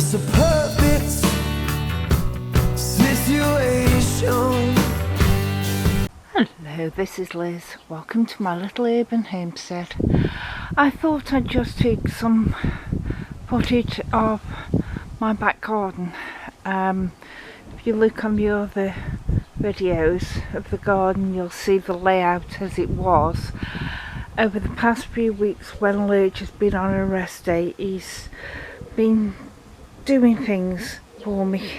It's a perfect situation. Hello, this is Liz. Welcome to my little urban homestead. I thought I'd just take some footage of my back garden. If you look on the other videos of the garden, you'll see the layout as it was. Over the past few weeks when Lurch has been on a rest day, he's been doing things for me.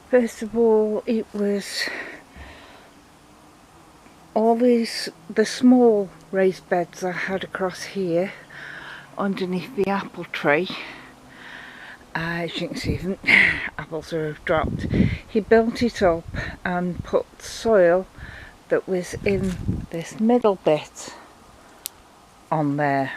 First of all, it was all the small raised beds I had across here underneath the apple tree. As you can see, the apples are dropped. He built it up and put soil that was in this middle bit on there,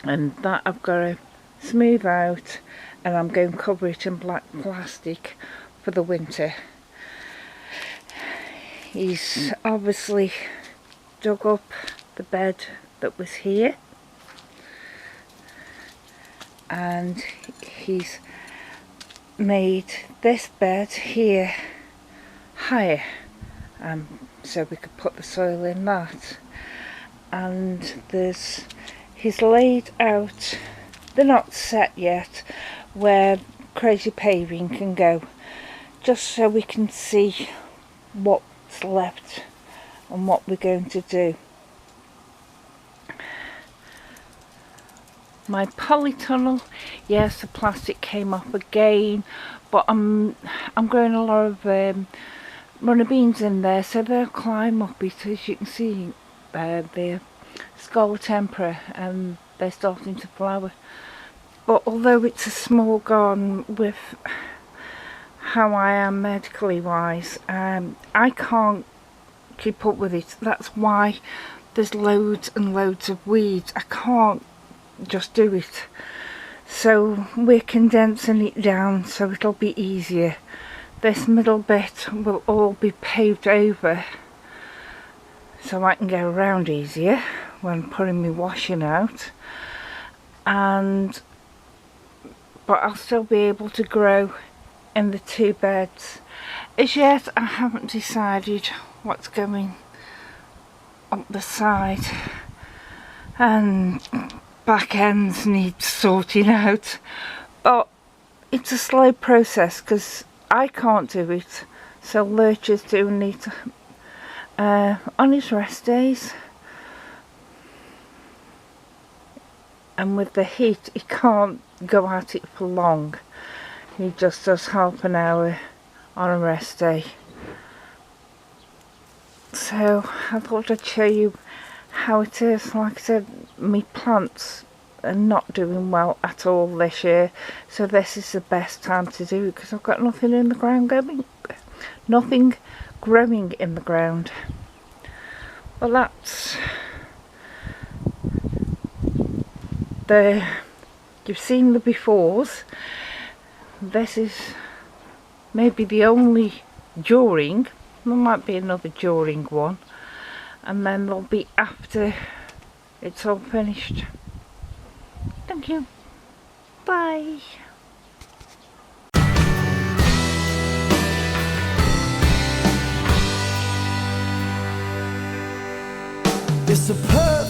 and that I've got to smooth out, and I'm going to cover it in black plastic for the winter. He's obviously dug up the bed that was here, and he's made this bed here higher, so we could put the soil in that. And he's laid out, they're not set yet, where crazy paving can go, just so we can see what's left and what we're going to do. My polytunnel, yes, the plastic came off again, but I'm growing a lot of runner beans in there, so they'll climb up it. As you can see, they're Scarlet Emperor and they're starting to flower. But although it's a small garden, with how I am medically wise, I can't keep up with it. That's why there's loads and loads of weeds. I can't just do it, so we're condensing it down so it'll be easier. This middle bit will all be paved over so I can go around easier when putting my washing out, but I'll still be able to grow in the two beds. As yet I haven't decided what's going up the side, and back ends need sorting out, but it's a slow process because I can't do it, so Lurch is doing it on his rest days, and with the heat he can't go at it for long. He just does half an hour on a rest day. So I thought I'd show you how it is. Like I said, my plants are not doing well at all this year, so this is the best time to do it because I've got nothing in the ground nothing growing in the ground. Well, that's you've seen the befores. This is maybe the only during. There might be another during one, and then there'll be after it's all finished. Thank you. Bye. It's a perfect